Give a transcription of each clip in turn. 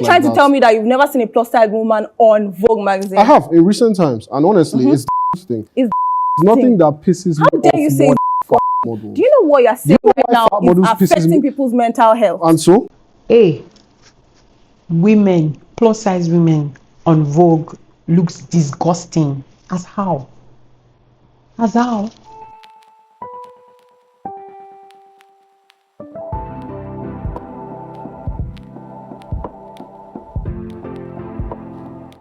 you trying to tell me that you've never seen a plus size woman on Vogue magazine? I have in recent times, and honestly, it's the thing. It's nothing that pisses me off. How dare you say models. Do you know what you're saying right now is affecting people's mental health? And so? Hey, women, plus size women on Vogue looks disgusting. As how? As how?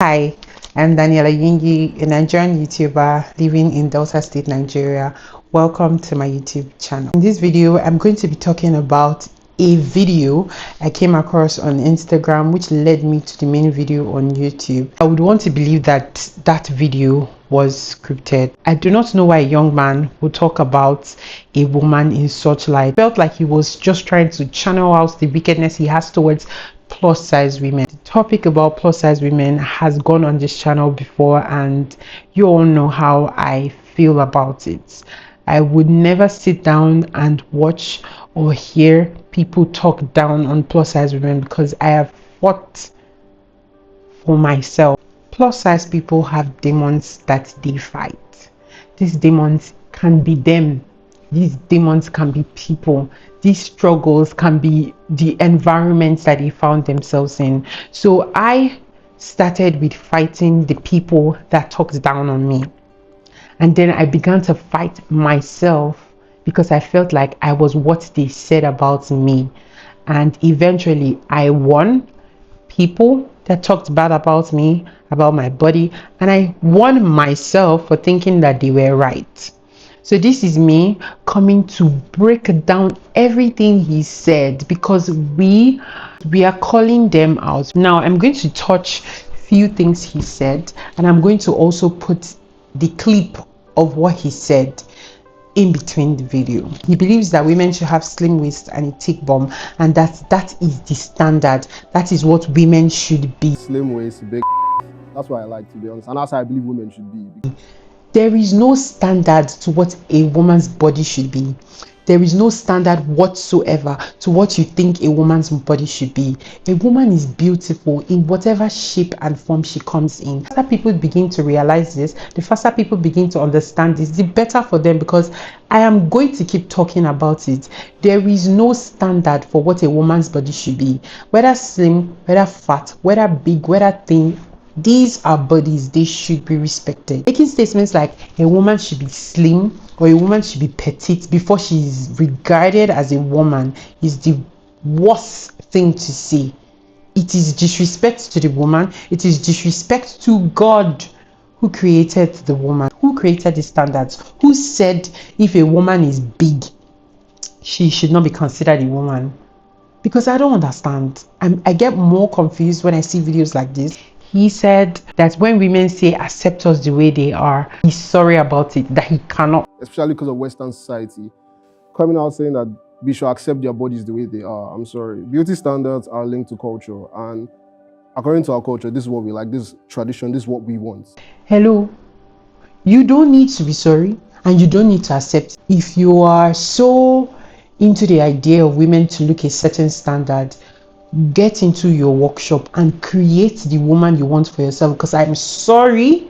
Hi, I'm Daniela Yingi, a Nigerian YouTuber living in Delta State, Nigeria. Welcome to my YouTube channel. In this video, I'm going to be talking about a video I came across on Instagram, which led me to the main video on YouTube. I would want to believe that that video was scripted. I do not know why a young man would talk about a woman in such light. I felt like he was just trying to channel out the wickedness he has towards plus size women. The topic about plus size women has gone on this channel before, and you all know how I feel about it. I would never sit down and watch or hear people talk down on plus size women because I have fought for myself. Plus size people have demons that they fight. These demons can be them. These demons can be people. These struggles can be the environments that they found themselves in. So I started with fighting the people that talked down on me. And then I began to fight myself because I felt like I was what they said about me. And eventually I won people that talked bad about me, about my body, and I won myself for thinking that they were right. So this is me coming to break down everything he said because we are calling them out. Now I'm going to touch few things he said, and I'm going to also put the clip of what he said in between the video. He believes that women should have slim waist and a thick bum, and that is the standard. That is what women should be. Slim waist, big. That's what I like, to be honest, and that's how I believe women should be. There is no standard to what a woman's body should be. There is no standard whatsoever to what you think a woman's body should be. A woman is beautiful in whatever shape and form she comes in. The faster people begin to realize this, the faster people begin to understand this, the better for them, because I am going to keep talking about it. There is no standard for what a woman's body should be. Whether slim, whether fat, whether big, whether thin, these are bodies, they should be respected. Making statements like a woman should be slim or a woman should be petite before she is regarded as a woman is the worst thing to say. It is disrespect to the woman. It is disrespect to God, who created the woman, who created the standards, who said if a woman is big, she should not be considered a woman. Because I don't understand. I get more confused when I see videos like this. He said that when women say accept us the way they are, he's sorry about it, that he cannot. Especially because of Western society. Coming out saying that we should accept their bodies the way they are. I'm sorry. Beauty standards are linked to culture. And according to our culture, this is what we like. This is tradition. This is what we want. Hello. You don't need to be sorry and you don't need to accept. If you are so into the idea of women to look a certain standard, get into your workshop and create the woman you want for yourself, because I'm sorry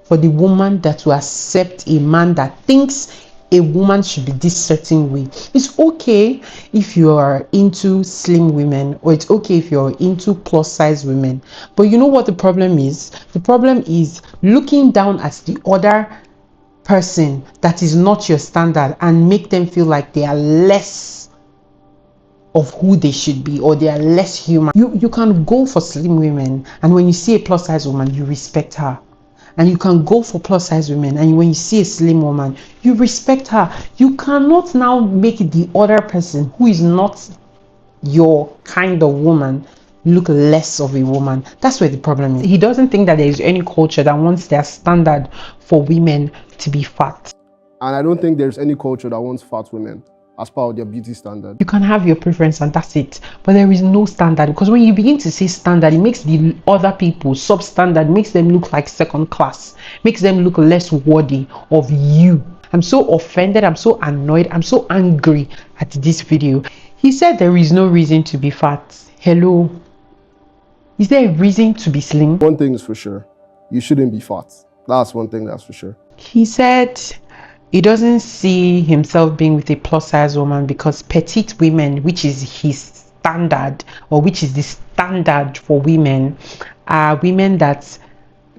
for the woman that will accept a man that thinks a woman should be this certain way. It's okay if you are into slim women, or it's okay if you're into plus size women, but you know what the problem is? The problem is looking down at the other person that is not your standard and make them feel like they are less of who they should be, or they are less human. You can go for slim women, and when you see a plus size woman, you respect her. And you can go for plus size women, and when you see a slim woman, you respect her. You cannot now make the other person who is not your kind of woman look less of a woman. That's where the problem is. He doesn't think that there is any culture that wants their standard for women to be fat. And I don't think there's any culture that wants fat women as part of their beauty standard. You can have your preference and that's it, but there is no standard, because when you begin to say standard, it makes the other people substandard, makes them look like second class, makes them look less worthy of you. I'm so offended, I'm so annoyed, I'm so angry at this video. He said there is no reason to be fat. Hello, Is there a reason to be slim? One thing is for sure, you shouldn't be fat. That's one thing that's for sure. He said he doesn't see himself being with a plus size woman because petite women, which is his standard, or which is the standard for women, are women that,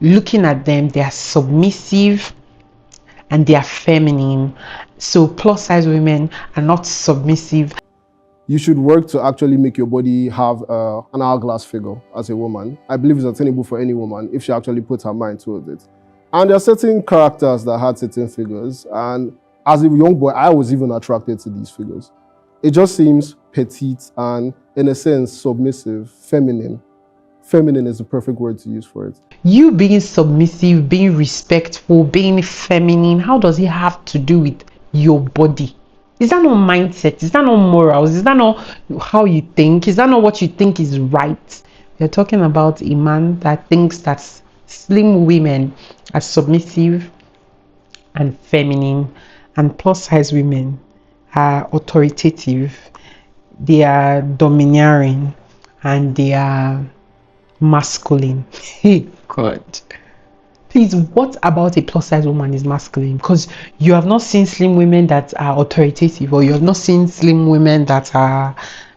looking at them, they are submissive and they are feminine. So plus size women are not submissive. You should work to actually make your body have an hourglass figure as a woman. I believe it's attainable for any woman if she actually puts her mind towards it. And there are certain characters that had certain figures. And as a young boy, I was even attracted to these figures. It just seems petite and, in a sense, submissive, feminine. Feminine is the perfect word to use for it. You being submissive, being respectful, being feminine, how does it have to do with your body? Is that not mindset? Is that not morals? Is that not how you think? Is that not what you think is right? We're talking about a man that thinks that slim women are submissive and feminine, and plus size women are authoritative, they are domineering, and they are masculine. Hey God, please, what about a plus size woman is masculine? Because you have not seen slim women that are authoritative, or you have not seen slim women that are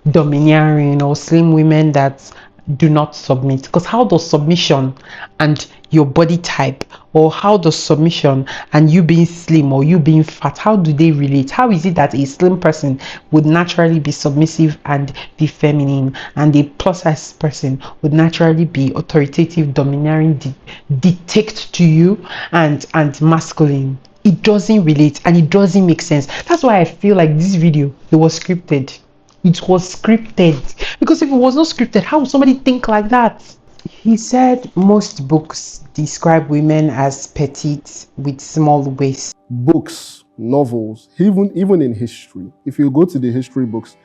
domineering, or slim women that do not submit. Because how does submission and your body type, or how does submission and you being slim or you being fat, how do they relate? How is it that a slim person would naturally be submissive and be feminine, and a plus size person would naturally be authoritative, domineering, dictate to you, and masculine? It doesn't relate and it doesn't make sense. That's why I feel like this video, it was scripted. It was scripted, because if it was not scripted, how would somebody think like that? He said most books describe women as petite with small waists. Books, novels, even in history. If you go to the history books,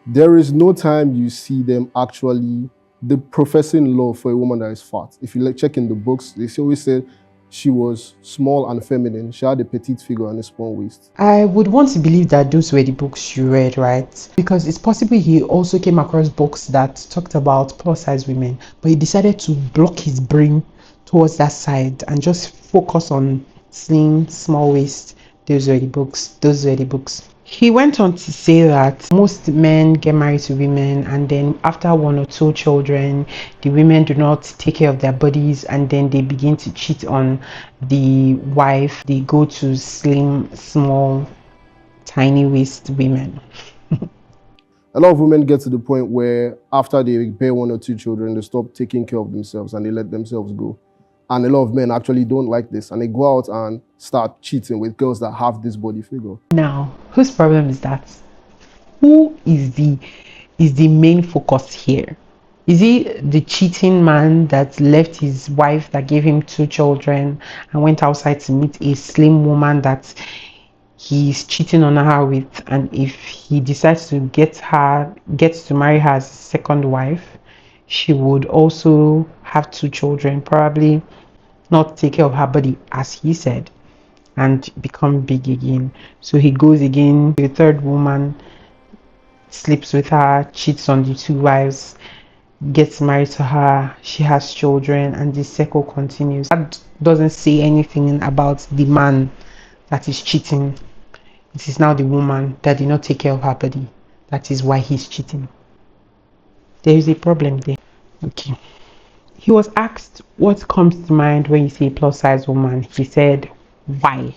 there is no time you see them actually professing love for a woman that is fat. If you check in the books, they always say she was small and feminine. She had a petite figure and a small waist. I would want to believe that those were the books you read, right? Because it's possible he also came across books that talked about plus size women, but he decided to block his brain towards that side and just focus on slim, small waist. Those were the books. Those were the books. He went on to say that most men get married to women, and then after 1 or 2 children, the women do not take care of their bodies, and then they begin to cheat on the wife. They go to slim, small, tiny waist women. A lot of women get to the point where after they bear 1 or 2 children, they stop taking care of themselves and they let themselves go. And a lot of men actually don't like this, and they go out and start cheating with girls that have this body figure. Now, whose problem is that? Who is the main focus here? Is he the cheating man that left his wife that gave him 2 children and went outside to meet a slim woman that he's cheating on her with, and if he decides to gets to marry her as a second wife, she would also have 2 children, probably not take care of her body as he said, and become big again. So he goes again to the 3rd woman, sleeps with her, cheats on the 2 wives, gets married to her, she has children, and the cycle continues. That doesn't say anything about the man that is cheating. It is now the woman that did not take care of her body. That is why he's cheating. There is a problem there. Okay. He was asked what comes to mind when you say plus size woman. He said, why?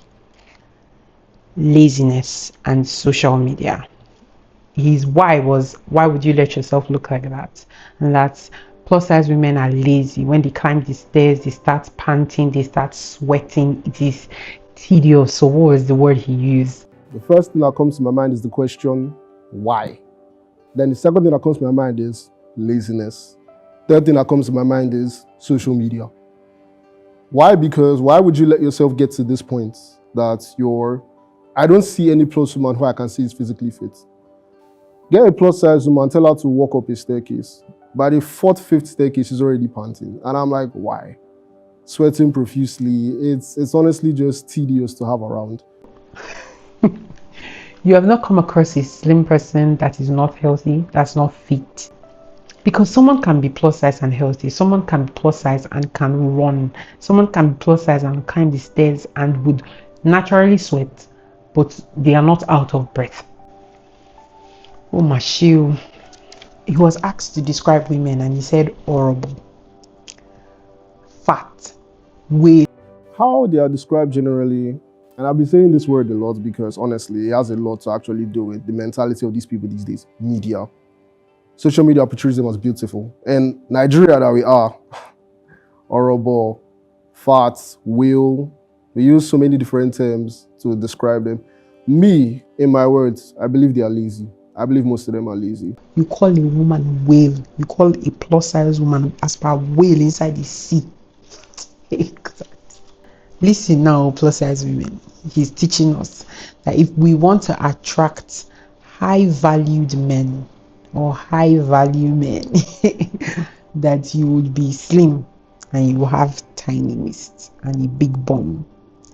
Laziness and social media. His why was, why would you let yourself look like that? And that plus size women are lazy. When they climb the stairs, they start panting, they start sweating. It is tedious. So what was the word he used? The first thing that comes to my mind is the question, why? Then the second thing that comes to my mind is laziness. Third thing that comes to my mind is social media. Why? Because why would you let yourself get to this point that I don't see any plus woman who I can see is physically fit. Get a plus size woman, tell her to walk up a staircase. By the 4th, 5th staircase, she's already panting. And I'm like, why? Sweating profusely. It's honestly just tedious to have around. You have not come across a slim person that is not healthy, that's not fit. Because someone can be plus size and healthy, someone can be plus size and can run, someone can be plus size and climb the stairs and would naturally sweat, but they are not out of breath. Oh my shoe. He was asked to describe women and he said horrible, fat, weight. How they are described generally, and I've been saying this word a lot because honestly, it has a lot to actually do with the mentality of these people these days. Media. Social media portrays them as beautiful. And Nigeria that we are, horrible, fat, whale. We use so many different terms to describe them. Me, in my words, I believe they are lazy. I believe most of them are lazy. You call a woman whale. You call a plus size woman as per whale inside the sea. Listen now, plus size women. He's teaching us that if we want to attract high valued men or high value men, that you would be slim and you will have tiny waist and a big bum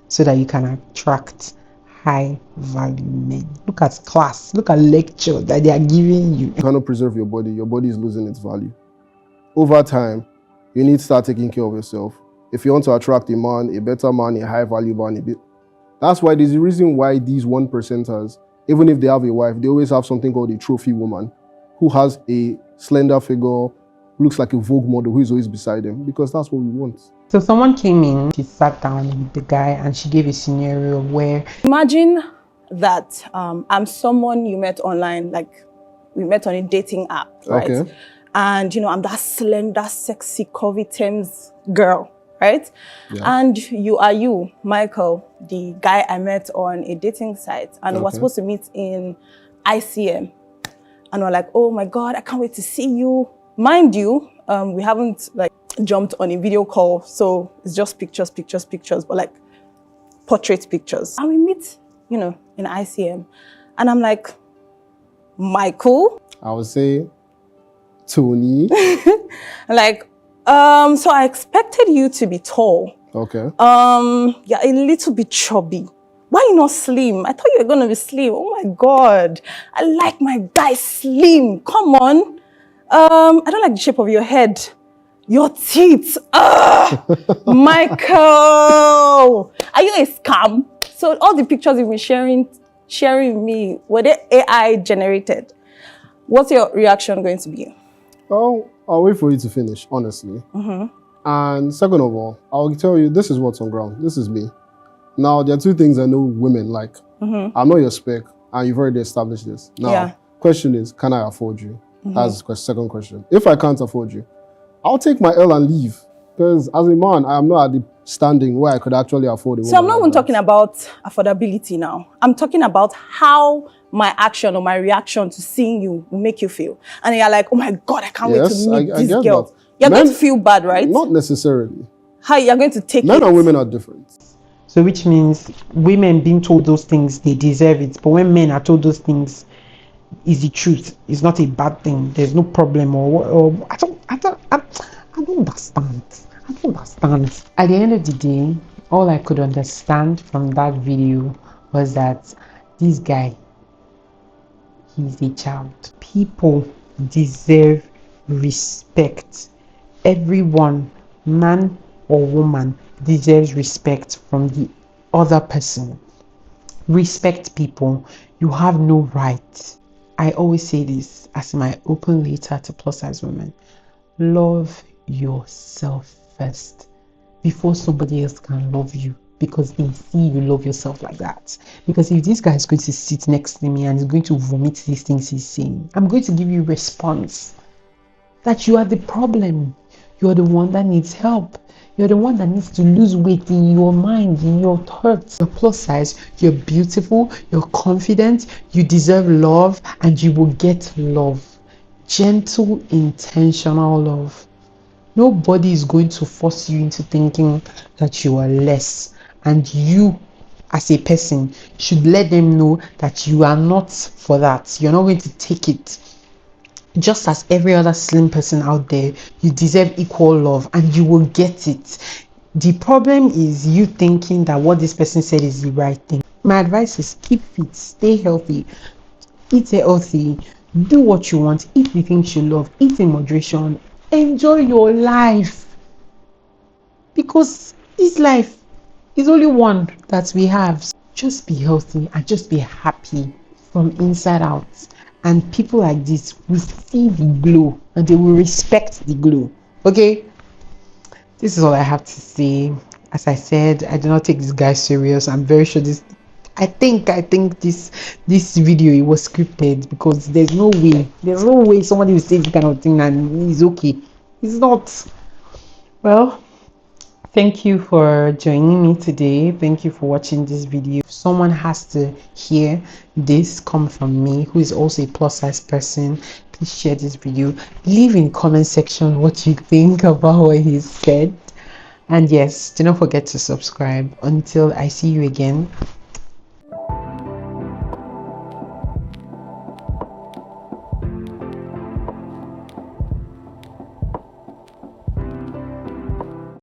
so that you can attract high value men. Look at class, look at lecture that they are giving you. You cannot preserve your body is losing its value. Over time, you need to start taking care of yourself. If you want to attract a man, a better man, a high value man, that's why there's a reason why these 1%ers, even if they have a wife, they always have something called a trophy woman who has a slender figure, looks like a Vogue model who is always beside them, because that's what we want. So someone came in, she sat down with the guy and she gave a scenario where... Imagine that I'm someone you met online, like we met on a dating app, right? Okay. And you know, I'm that slender, sexy, curvy Thames girl, right? Yeah. And you are Michael, the guy I met on a dating site, and we're supposed to meet in ICM. And we're like, oh my God, I can't wait to see you. Mind you, we haven't like jumped on a video call, so it's just pictures, but like portrait pictures. And we meet, you know, in ICM. And I'm like, Michael? I would say Tony. Like, so I expected you to be tall. Okay. Yeah, a little bit chubby. Why you not slim? I thought you were gonna be slim. Oh my God. I like my guy slim. Come on. I don't like the shape of your head. Your teeth. Michael. Are you a scam? So all the pictures you've been sharing with me, were they AI generated? What's your reaction going to be? Oh, I'll wait for you to finish, honestly. And second of all, I'll tell you, this is what's on ground. This is me. Now, there are two things I know women like. I'm not your spec, and you've already established this. Now, question is, can I afford you? That's the second question. If I can't afford you, I'll take my L and leave. Because as a man, I am not at the standing where I could actually afford it. So I'm not even talking about affordability now. I'm talking about how my action or my reaction to seeing you will make you feel. And you're like, oh my God, I can't wait to meet this girl. That. You're going to feel bad, right? Not necessarily. How you're going to take it? Men and women are different. So which means women being told those things, they deserve it. But when men are told those things, is the truth. It's not a bad thing. There's no problem or I don't understand. I don't understand. At the end of the day, all I could understand from that video was that this guy, he's a child. People deserve respect. Everyone, man or woman, deserves respect from the other person. Respect people. You have no right. I always say this as my open letter to plus size women. Love yourself first before somebody else can love you, because they see you love yourself like that. Because if this guy is going to sit next to me and is going to vomit these things he's saying, I'm going to give you a response that you are the problem. You're the one that needs help. You're the one that needs to lose weight in your mind, in your thoughts. You're plus size, you're beautiful, you're confident, you deserve love, and you will get love. Gentle, intentional love. Nobody is going to force you into thinking that you are less. And you, as a person, should let them know that you are not for that. You're not going to take it. Just as every other slim person out there, you deserve equal love and you will get it. The problem is you thinking that what this person said is the right thing. My advice is keep fit, stay healthy, eat healthy, Do what you want, eat the things you love, eat in moderation, enjoy your life, because this life is only one that we have. Just be healthy and just be happy from inside out, and people like this will see the glow and they will respect the glow. Okay, this is all I have to say. As I said, I do not take this guy serious. I'm very sure this, I think this video, it was scripted, because there's no way somebody will say this kind of thing and it's okay. It's not. Well, thank you for joining me today. Thank you for watching this video. If someone has to hear this come from me, who is also a plus size person, please share this video. Leave in the comment section what you think about what he said. And yes, do not forget to subscribe. Until I see you again,